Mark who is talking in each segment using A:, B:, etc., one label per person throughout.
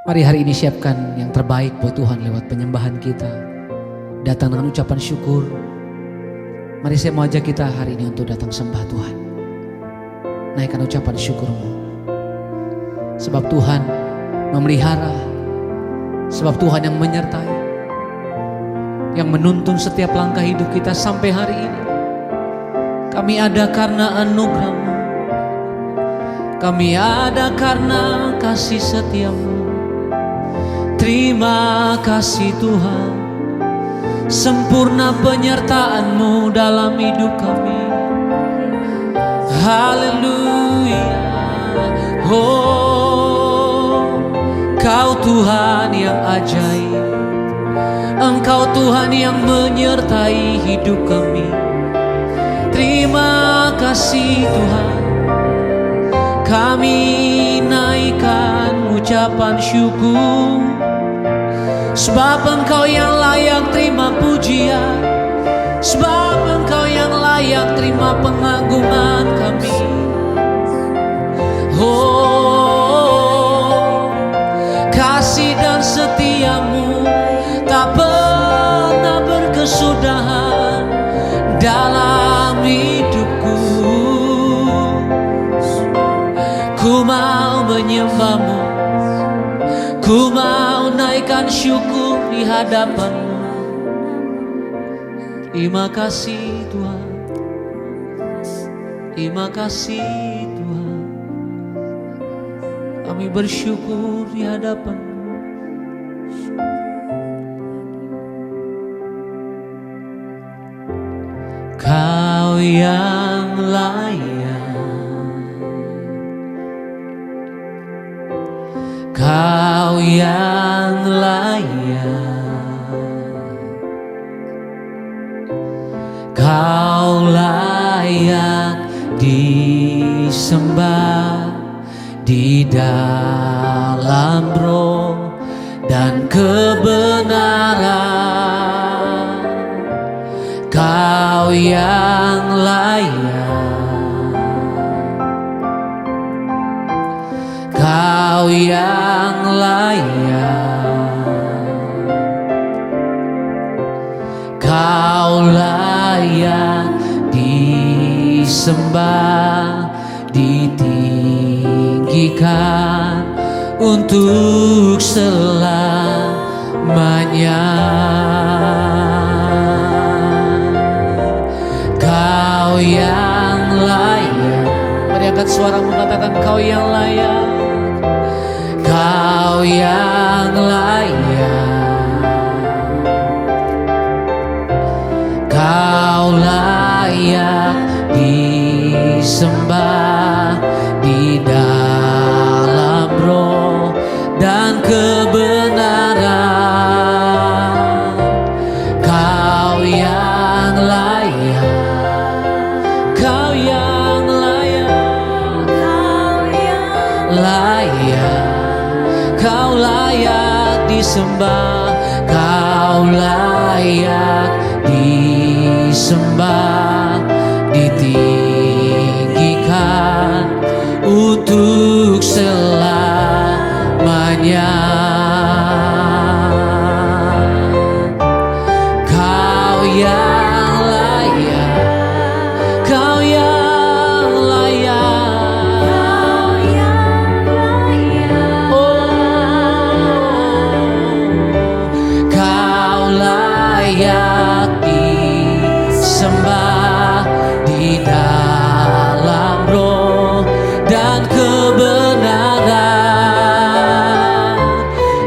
A: Mari hari ini siapkan yang terbaik buat Tuhan lewat penyembahan kita. Datang dengan ucapan syukur. Mari saya mau ajak kita hari ini untuk datang sembah Tuhan. Naikkan ucapan syukurmu. Sebab Tuhan memelihara. Sebab Tuhan yang menyertai. Yang menuntun setiap langkah hidup kita sampai hari ini. Kami ada karena anugerah-Mu. Kami ada karena kasih setia-Mu. Terima kasih Tuhan, sempurna penyertaan-Mu dalam hidup kami. Haleluya. Oh, Kau Tuhan yang ajaib. Engkau Tuhan yang menyertai hidup kami. Terima kasih Tuhan. Kami naikkan ucapan syukur. Sebab Engkau yang layak terima pujian. Sebab Engkau yang layak terima pengagungan kami. Oh, kasih dan setia-Mu tak pernah berkesudahan dalam hidupku. Ku mau menyembah-Mu, ku mau naikkan syukur di hadapan-Mu. Terima kasih Tuhan, terima kasih Tuhan. Kami bersyukur di hadapan-Mu. Kau yang layak, Kau yang layak, Kau layak disembah di dalam roh dan kebenaran. Kau yang layak, Kau yang layak, Kau layak disembah, ditinggikan untuk selamanya. Kau yang layak. Mari angkat suaramu, katakan Kau yang layak. Kau yang layak, Kau layak disembah di dalam roh dan kebenaran. Kau yang layak, Kau yang layak, Kau yang layak, Kau layak disembah, Kau layak disembah, ditinggikan untuk selamanya. Kau yang layak, Kau yang layak, Kau yang layak. Oh, Kau layak disembah di dalam roh dan kebenaran.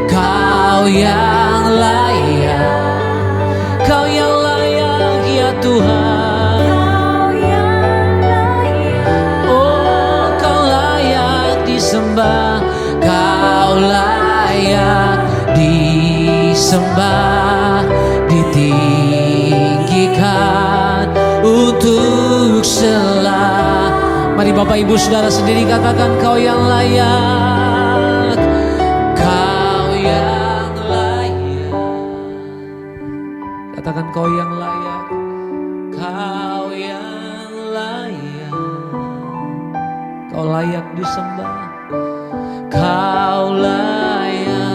A: Kau yang layak, Kau yang layak ya Tuhan. Kau yang layak. Oh, Kau layak disembah, Kau layak disembah, ditinggikan untuk selamanya. Mari Bapak Ibu Saudara sendiri katakan Kau yang layak, Kau yang layak. Katakan Kau yang layak, Kau yang layak, Kau layak disembah, Kau layak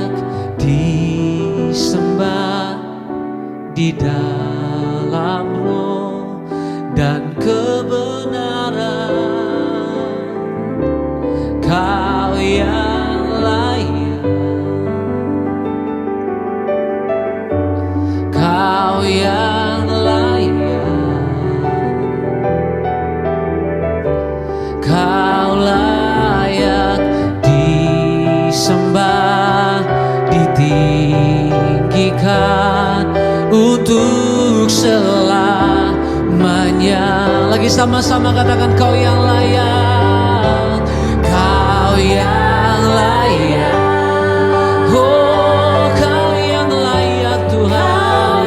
A: di dalam roh dan kebenaran. Kau yang layak, Kau yang layak, Kau layak disembah, ditinggikan untuk selamanya. Lagi sama-sama katakan, Kau yang layak, Kau yang layak. Oh, Kau yang layak Tuhan,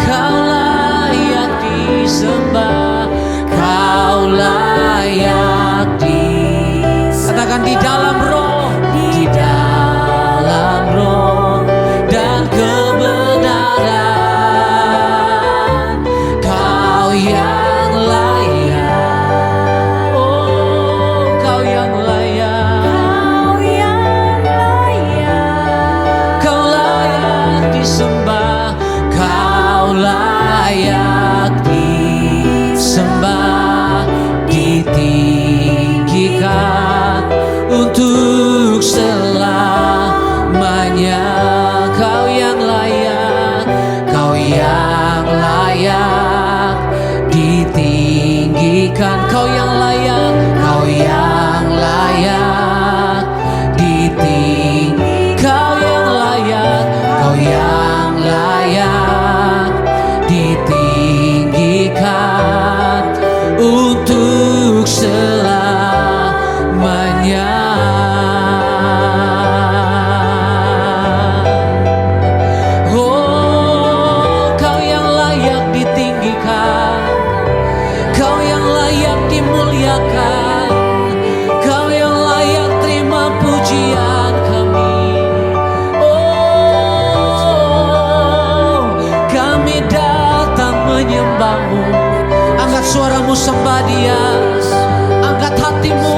A: Kau layak disembah, Kau layak katakan di dalam roh, di dalam roh dan kebenaran. Kau yang layak, oh Kau yang layak, Kau layak disembah, Kau layak disembah, ditinggikan untuk selamanya. Kau yang layak, Kau yang layak ditinggikan, Kau yang layak, Kau yang layak ditinggikan, Kau yang layak, Kau yang layak ditinggikan untuk selamanya. Oh, Kau yang layak ditinggikan, Kau yang layak dimuliakan, Kau yang layak terima pujian kami. Oh, kami datang menyembah-Mu. Angkat suaramu, sembah Dia. Angkat hatimu,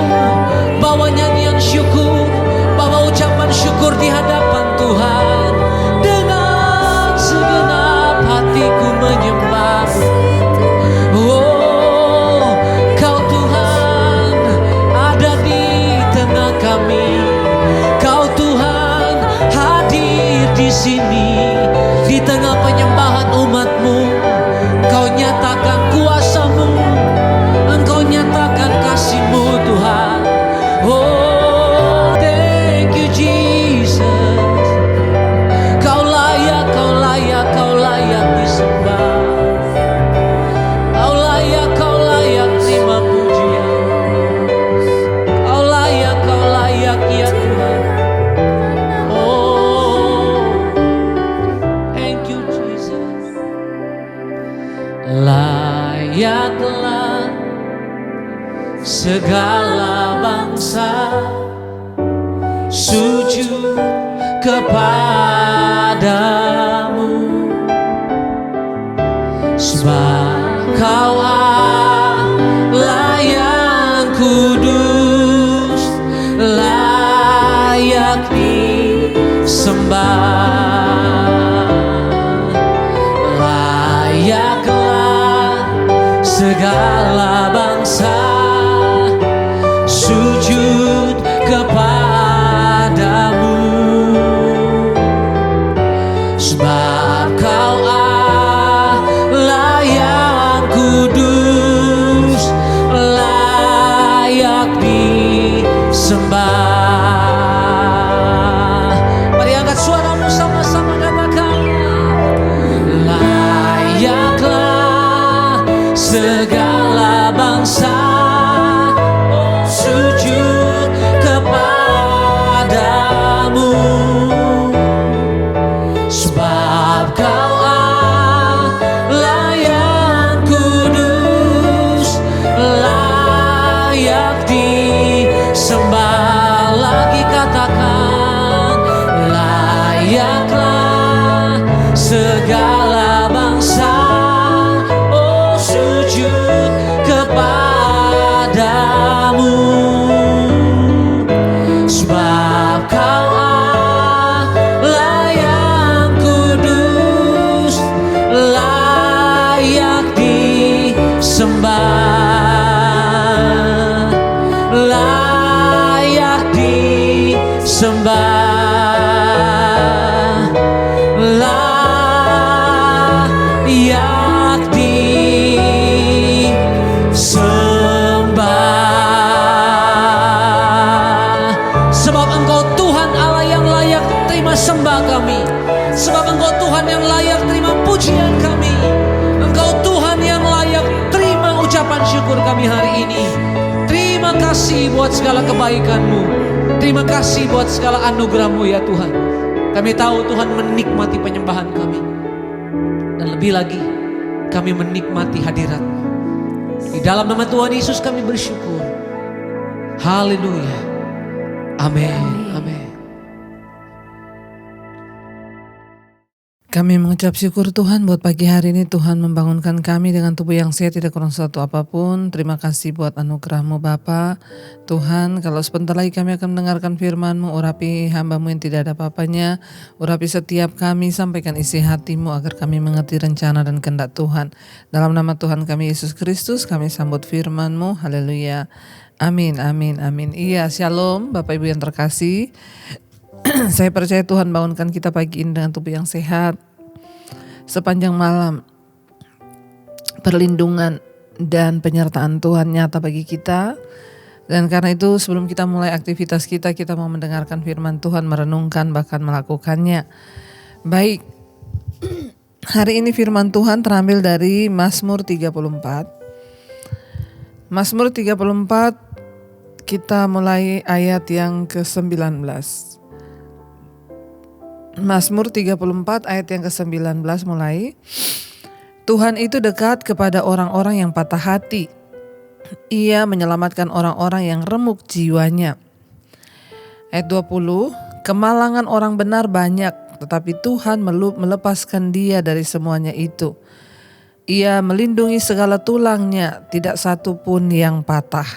A: bawa nyanyian syukur, bawa ucapan syukur di hadapan Tuhan. Dengan segenap hatiku menyembah-Mu. Oh, Kau Tuhan ada di tengah kami. Kau Tuhan hadir di sini, di tengah penyembahan umat-Mu. Kau nyatakan kuasa-Mu, Engkau nyatakan kasih-Mu Tuhan. Oh, thank you Jesus. Kau layak, Kau layak, Kau layak disembah. Kau layak terima pujian. Kau layak ya Tuhan. Oh, thank you Jesus. Layaklah segala bangsa sujud kepadamu, sebab Kau Allah yang kudus, layak disembah. Layaklah segala bangsa sujud kepadamu, sebab Kau Allah yang kudus, layak disembah. Mari angkat suaramu, sama-sama katakan, layaklah segala bangsa sujud kepadamu, sebab Kau Allah yang kudus, layak disembah. Lagi katakan, layaklah segala bangsa sujud kepadamu, sebab Kau Allah yang kudus, Terima kasih buat segala kebaikan-Mu. Terima kasih buat segala anugerah-Mu ya Tuhan. Kami tahu Tuhan menikmati penyembahan kami. Dan lebih lagi, kami menikmati hadirat-Mu. Di dalam nama Tuhan Yesus kami bersyukur. Haleluya. Amin. Amin.
B: Kami mengucap syukur Tuhan buat pagi hari ini. Tuhan membangunkan kami dengan tubuh yang sehat, tidak kurang suatu apapun. Terima kasih buat anugerah-Mu Bapa. Tuhan, kalau sebentar lagi kami akan mendengarkan firman-Mu, urapi hamba-Mu yang tidak ada apa-apanya. Urapi setiap kami, sampaikan isi hati-Mu agar kami mengerti rencana dan kehendak Tuhan. Dalam nama Tuhan kami Yesus Kristus, kami sambut firman-Mu. Haleluya. Amin, amin, amin. Iya, shalom Bapak Ibu yang terkasih. Saya percaya Tuhan bangunkan kita pagi ini dengan tubuh yang sehat. Sepanjang malam perlindungan dan penyertaan Tuhan nyata bagi kita. Dan karena itu sebelum kita mulai aktivitas kita mau mendengarkan firman Tuhan, merenungkan bahkan melakukannya. Baik, hari ini firman Tuhan terambil dari Mazmur 34. Mazmur 34 kita mulai ayat yang ke-19. Mazmur 34 ayat yang ke-19 mulai. Tuhan itu dekat kepada orang-orang yang patah hati. Ia menyelamatkan orang-orang yang remuk jiwanya. Ayat 20, kemalangan orang benar banyak, tetapi Tuhan melepaskan dia dari semuanya itu. Ia melindungi segala tulangnya, tidak satu pun yang patah.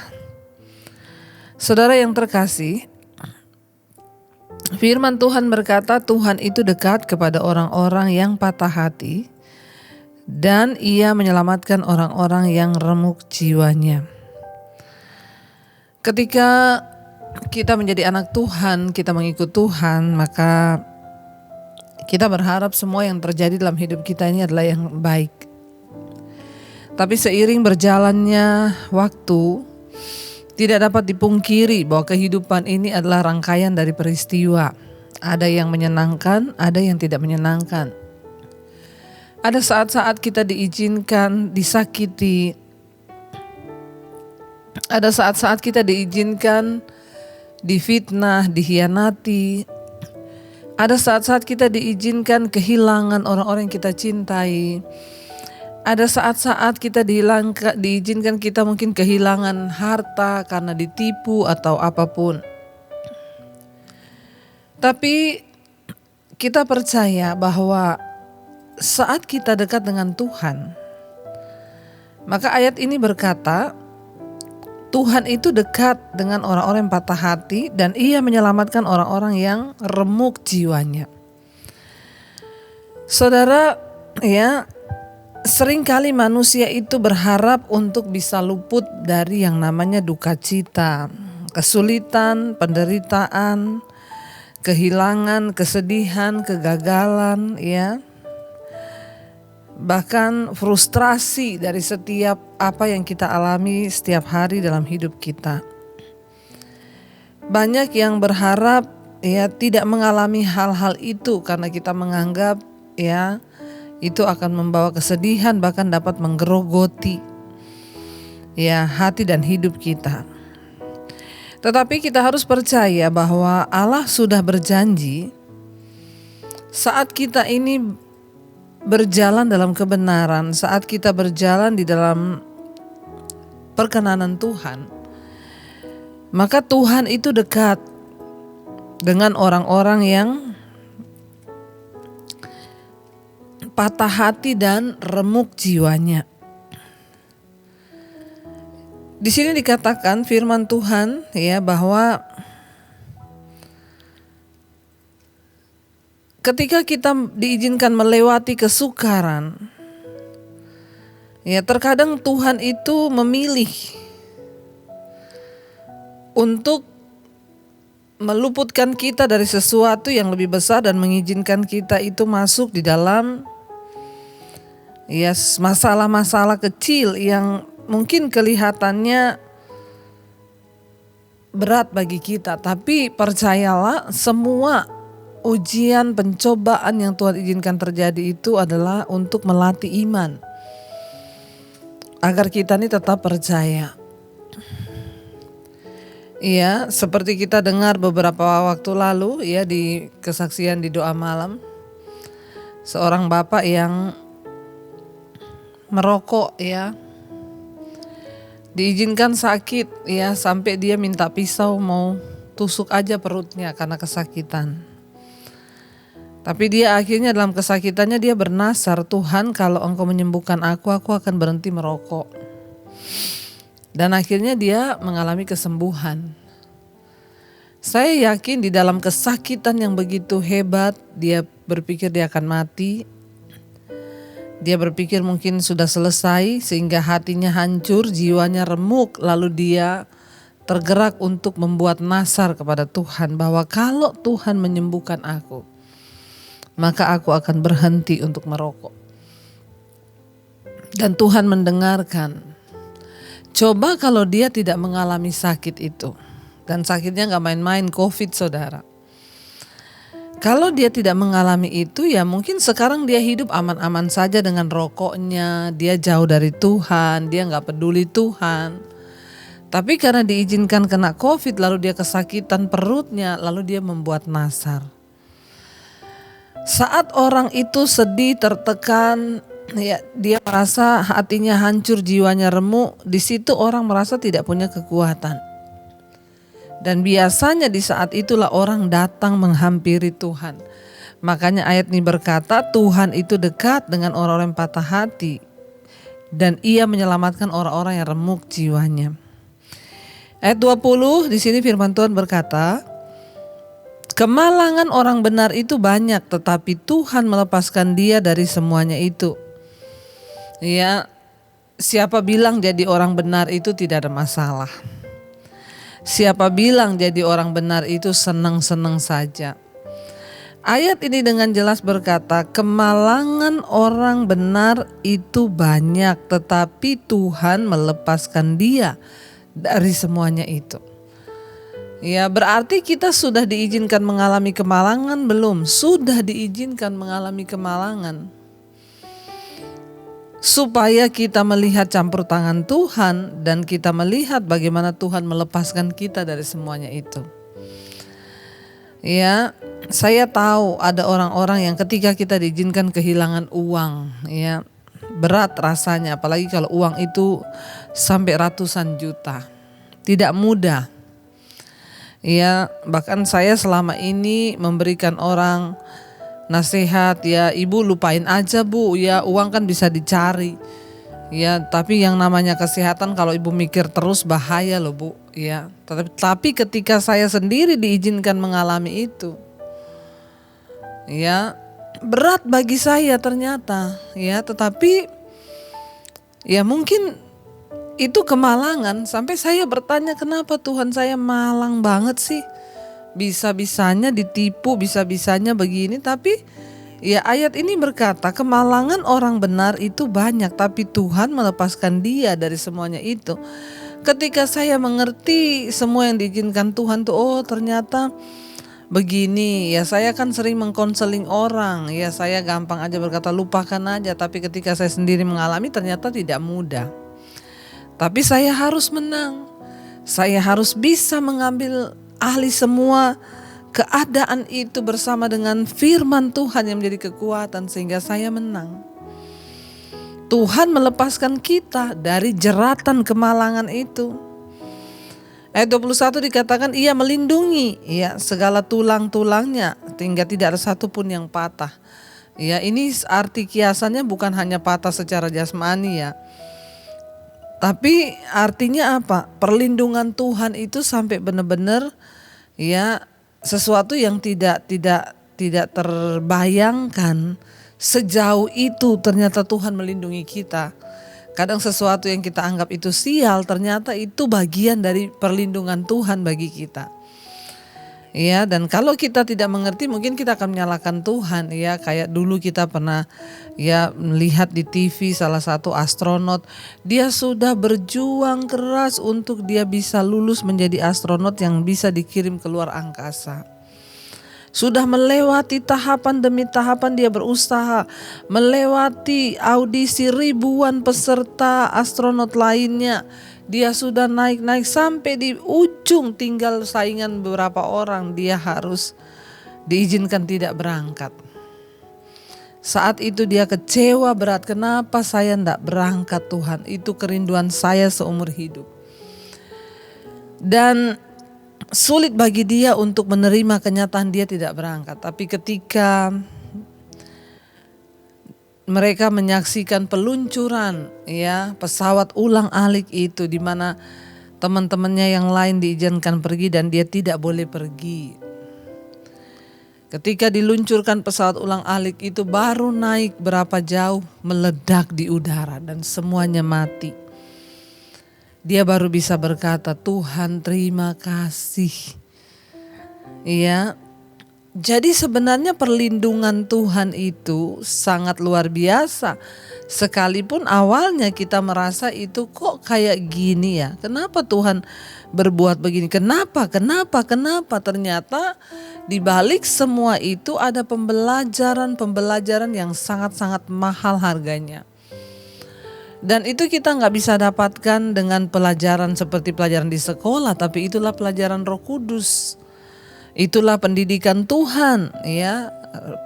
B: Saudara yang terkasih, firman Tuhan berkata Tuhan itu dekat kepada orang-orang yang patah hati dan Ia menyelamatkan orang-orang yang remuk jiwanya. Ketika kita menjadi anak Tuhan, kita mengikut Tuhan, maka kita berharap semua yang terjadi dalam hidup kita ini adalah yang baik. Tapi seiring berjalannya waktu, tidak dapat dipungkiri bahwa kehidupan ini adalah rangkaian dari peristiwa. Ada yang menyenangkan, ada yang tidak menyenangkan. Ada saat-saat kita diizinkan disakiti. Ada saat-saat kita diizinkan difitnah, dihianati. Ada saat-saat kita diizinkan kehilangan orang-orang yang kita cintai. Ada saat-saat kita diizinkan kita mungkin kehilangan harta karena ditipu atau apapun. Tapi kita percaya bahwa saat kita dekat dengan Tuhan, maka ayat ini berkata, Tuhan itu dekat dengan orang-orang yang patah hati dan Ia menyelamatkan orang-orang yang remuk jiwanya. Saudara, ya, seringkali manusia itu berharap untuk bisa luput dari yang namanya duka cita, kesulitan, penderitaan, kehilangan, kesedihan, kegagalan, ya. Bahkan frustrasi dari setiap apa yang kita alami setiap hari dalam hidup kita. Banyak yang berharap ya tidak mengalami hal-hal itu karena kita menganggap ya itu akan membawa kesedihan, bahkan dapat menggerogoti ya hati dan hidup kita. Tetapi kita harus percaya bahwa Allah sudah berjanji saat kita ini berjalan dalam kebenaran, saat kita berjalan di dalam perkenanan Tuhan, maka Tuhan itu dekat dengan orang-orang yang patah hati dan remuk jiwanya. Di sini dikatakan firman Tuhan ya bahwa ketika kita diizinkan melewati kesukaran, ya terkadang Tuhan itu memilih untuk meluputkan kita dari sesuatu yang lebih besar dan mengizinkan kita itu masuk di dalam ya masalah-masalah kecil yang mungkin kelihatannya berat bagi kita. Tapi percayalah, semua ujian, pencobaan yang Tuhan izinkan terjadi itu adalah untuk melatih iman, agar kita ini tetap percaya. Iya, seperti kita dengar beberapa waktu lalu ya di kesaksian di doa malam, seorang bapak yang merokok ya, diizinkan sakit ya sampai dia minta pisau mau tusuk aja perutnya karena kesakitan. Tapi dia akhirnya dalam kesakitannya dia bernasar, Tuhan kalau Engkau menyembuhkan aku akan berhenti merokok. Dan akhirnya dia mengalami kesembuhan. Saya yakin di dalam kesakitan yang begitu hebat, dia berpikir dia akan mati. Dia berpikir mungkin sudah selesai sehingga hatinya hancur, jiwanya remuk. Lalu dia tergerak untuk membuat nasar kepada Tuhan bahwa kalau Tuhan menyembuhkan aku, maka aku akan berhenti untuk merokok. Dan Tuhan mendengarkan. Coba kalau dia tidak mengalami sakit itu. Dan sakitnya gak main-main, COVID saudara. Kalau dia tidak mengalami itu ya mungkin sekarang dia hidup aman-aman saja dengan rokoknya. Dia jauh dari Tuhan, dia gak peduli Tuhan. Tapi karena diizinkan kena COVID lalu dia kesakitan perutnya, lalu dia membuat nasar. Saat orang itu sedih, tertekan, ya, dia merasa hatinya hancur, jiwanya remuk. Di situ orang merasa tidak punya kekuatan. Dan biasanya di saat itulah orang datang menghampiri Tuhan. Makanya ayat ini berkata Tuhan itu dekat dengan orang-orang yang patah hati. Dan ia menyelamatkan orang-orang yang remuk jiwanya. Ayat 20 di sini firman Tuhan berkata, kemalangan orang benar itu banyak, tetapi Tuhan melepaskan dia dari semuanya itu. Ya, siapa bilang jadi orang benar itu tidak ada masalah. Siapa bilang jadi orang benar itu senang-senang saja. Ayat ini dengan jelas berkata, kemalangan orang benar itu banyak, tetapi Tuhan melepaskan dia dari semuanya itu. Ya, berarti kita sudah diizinkan mengalami kemalangan belum? Sudah diizinkan mengalami kemalangan. Supaya kita melihat campur tangan Tuhan dan kita melihat bagaimana Tuhan melepaskan kita dari semuanya itu. Ya, saya tahu ada orang-orang yang ketika kita diizinkan kehilangan uang, ya, berat rasanya, apalagi kalau uang itu sampai ratusan juta. Tidak mudah. Ya, bahkan saya selama ini memberikan orang nasihat, ya ibu lupain aja bu, ya uang kan bisa dicari. Ya, tapi yang namanya kesehatan kalau ibu mikir terus bahaya loh bu. Ya, tapi ketika saya sendiri diizinkan mengalami itu, ya berat bagi saya ternyata. Ya, tetapi ya mungkin itu kemalangan sampai saya bertanya kenapa Tuhan saya malang banget sih. Bisa-bisanya ditipu, bisa-bisanya begini. Tapi ya ayat ini berkata kemalangan orang benar itu banyak, tapi Tuhan melepaskan dia dari semuanya itu. Ketika saya mengerti semua yang diizinkan Tuhan tuh, oh ternyata begini. Ya saya kan sering mengkonseling orang. Ya saya gampang aja berkata lupakan aja. Tapi ketika saya sendiri mengalami ternyata tidak mudah. Tapi saya harus menang. Saya harus bisa mengambil alih semua keadaan itu bersama dengan firman Tuhan yang menjadi kekuatan sehingga saya menang. Tuhan melepaskan kita dari jeratan kemalangan itu. Ayat 21 dikatakan ia melindungi ya segala tulang-tulangnya hingga tidak ada satupun yang patah. Ya, ini arti kiasannya bukan hanya patah secara jasmani ya. Tapi artinya apa? Perlindungan Tuhan itu sampai benar-benar ya sesuatu yang tidak terbayangkan. Sejauh itu ternyata Tuhan melindungi kita. Kadang sesuatu yang kita anggap itu sial ternyata itu bagian dari perlindungan Tuhan bagi kita. Ya, dan kalau kita tidak mengerti mungkin kita akan menyalahkan Tuhan ya, kayak dulu kita pernah ya melihat di TV salah satu astronot, dia sudah berjuang keras untuk dia bisa lulus menjadi astronot yang bisa dikirim ke luar angkasa. Sudah melewati tahapan demi tahapan dia berusaha, melewati audisi ribuan peserta astronot lainnya. Dia sudah naik-naik sampai di ujung, tinggal saingan beberapa orang, dia harus diizinkan tidak berangkat. Saat itu dia kecewa berat, kenapa saya tidak berangkat Tuhan, itu kerinduan saya seumur hidup. Dan sulit bagi dia untuk menerima kenyataan dia tidak berangkat. Tapi ketika mereka menyaksikan peluncuran pesawat ulang-alik itu, di mana teman-temannya yang lain diizinkan pergi dan dia tidak boleh pergi. Ketika diluncurkan pesawat ulang-alik itu baru naik berapa jauh, meledak di udara dan semuanya mati. Dia baru bisa berkata, Tuhan terima kasih. Jadi sebenarnya perlindungan Tuhan itu sangat luar biasa. Sekalipun awalnya kita merasa itu kok kayak gini ya. Kenapa Tuhan berbuat begini? Kenapa? Ternyata di balik semua itu ada pembelajaran yang sangat-sangat mahal harganya. Dan itu kita gak bisa dapatkan dengan pelajaran seperti pelajaran di sekolah. Tapi itulah pelajaran Roh Kudus. Itulah pendidikan Tuhan,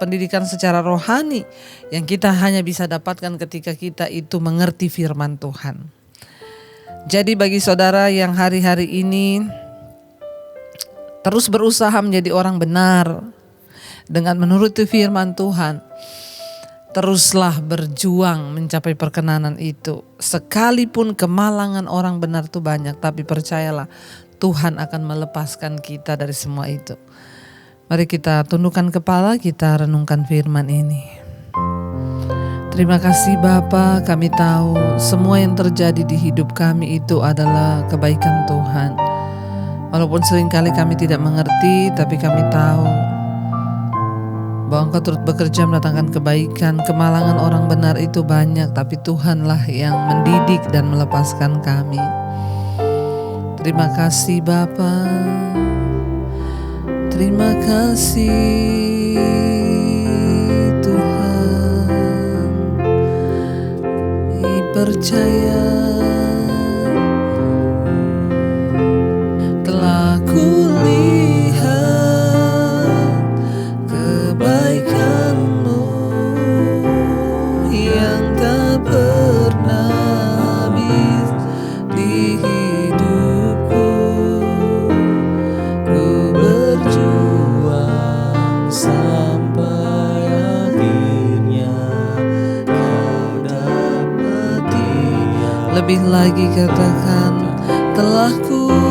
B: pendidikan secara rohani yang kita hanya bisa dapatkan ketika kita itu mengerti firman Tuhan. Jadi bagi saudara yang hari-hari ini terus berusaha menjadi orang benar dengan menuruti firman Tuhan, teruslah berjuang mencapai perkenanan itu. Sekalipun kemalangan orang benar itu banyak, tapi percayalah Tuhan akan melepaskan kita dari semua itu. Mari kita tundukkan kepala, kita renungkan firman ini. Terima kasih Bapa, kami tahu semua yang terjadi di hidup kami itu adalah kebaikan Tuhan. Walaupun seringkali kami tidak mengerti, tapi kami tahu bahwa Engkau turut bekerja mendatangkan kebaikan. Kemalangan orang benar itu banyak, tapi Tuhanlah yang mendidik dan melepaskan kami. Terima kasih Bapa, terima kasih Tuhan. Percaya telah kulihat kebaikan-Mu yang tak pernah habis di hidupku. Ku berjuang sampai akhirnya Kau dapati. Lebih lagi katakan, telah kulihat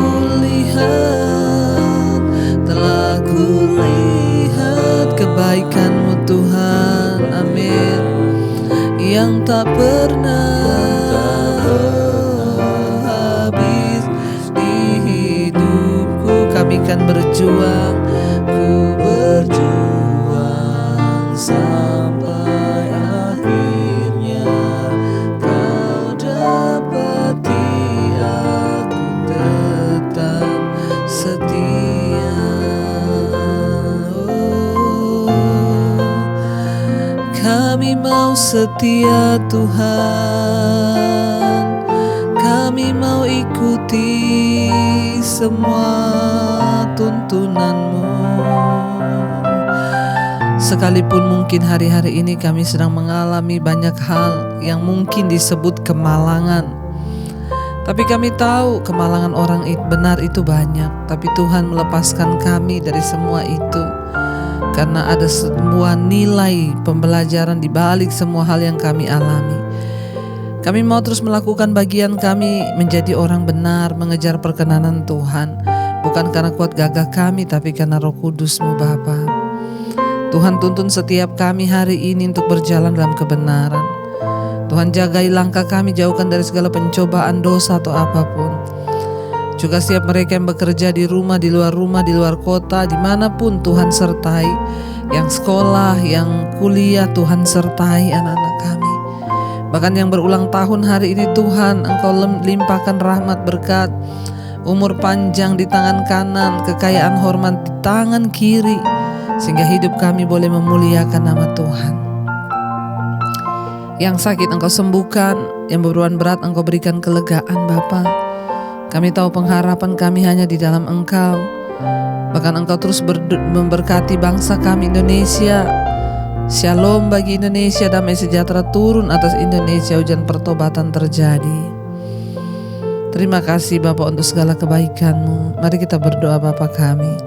B: kebaikan-Mu Tuhan, amin, yang tak pernah habis di hidupku. Kami kan berjuang, ku berjuang sampai akhirnya Kau dapati. Aku tetap setia. Kami mau setia Tuhan, kami mau ikuti semua tuntunan-Mu. Sekalipun mungkin hari-hari ini kami sedang mengalami banyak hal yang mungkin disebut kemalangan, tapi kami tahu kemalangan orang benar itu banyak, tapi Tuhan melepaskan kami dari semua itu. Karena ada semua nilai pembelajaran di balik semua hal yang kami alami. Kami mau terus melakukan bagian kami menjadi orang benar, mengejar perkenanan Tuhan. Bukan karena kuat gagah kami, tapi karena Roh Kudus-Mu Bapa. Tuhan tuntun setiap kami hari ini untuk berjalan dalam kebenaran. Tuhan jagai langkah kami, jauhkan dari segala pencobaan, dosa atau apapun. Juga setiap mereka yang bekerja di rumah, di luar kota, dimanapun Tuhan sertai. Yang sekolah, yang kuliah, Tuhan sertai anak-anak kami. Bahkan yang berulang tahun hari ini Tuhan, Engkau limpahkan rahmat berkat, umur panjang di tangan kanan, kekayaan hormat di tangan kiri, sehingga hidup kami boleh memuliakan nama Tuhan. Yang sakit Engkau sembuhkan, yang beban berat Engkau berikan kelegaan Bapa. Kami tahu pengharapan kami hanya di dalam Engkau. Bahkan Engkau terus memberkati bangsa kami Indonesia. Shalom bagi Indonesia, damai sejahtera turun atas Indonesia, hujan pertobatan terjadi. Terima kasih Bapa untuk segala kebaikan-Mu. Mari kita berdoa. Bapa kami,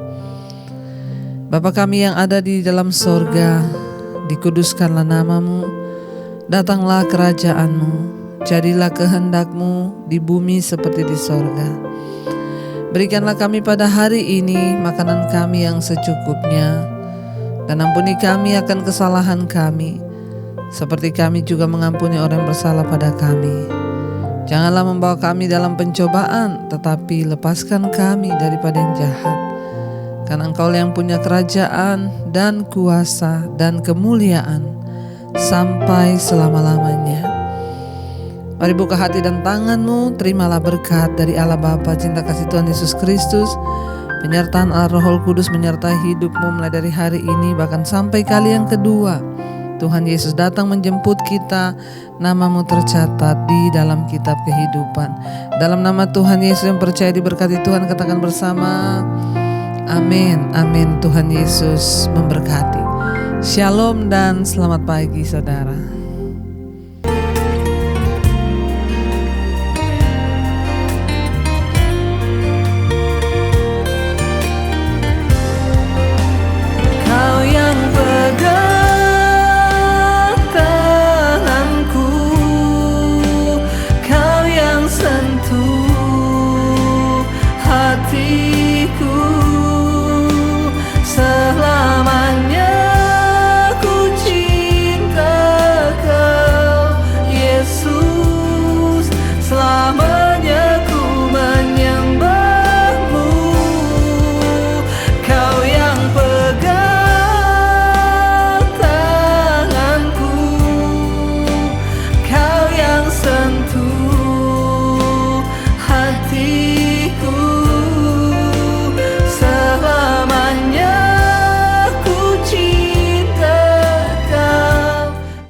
B: Bapa kami yang ada di dalam sorga, dikuduskanlah nama-Mu, datanglah kerajaan-Mu, jadilah kehendak-Mu di bumi seperti di sorga. Berikanlah kami pada hari ini makanan kami yang secukupnya, dan ampuni kami akan kesalahan kami, seperti kami juga mengampuni orang yang bersalah pada kami. Janganlah membawa kami dalam pencobaan, tetapi lepaskan kami daripada yang jahat. Karena Engkau yang punya kerajaan dan kuasa dan kemuliaan sampai selama-lamanya. Mari buka hati dan tangan-Mu, terimalah berkat dari Allah Bapa, cinta kasih Tuhan Yesus Kristus, penyertaan Allah Roh Kudus menyertai hidup-Mu mulai dari hari ini bahkan sampai kali yang kedua. Tuhan Yesus datang menjemput kita, nama-Mu tercatat di dalam kitab kehidupan. Dalam nama Tuhan Yesus yang percaya diberkati Tuhan, katakan bersama, amin, amin. Tuhan Yesus memberkati. Shalom dan selamat pagi saudara.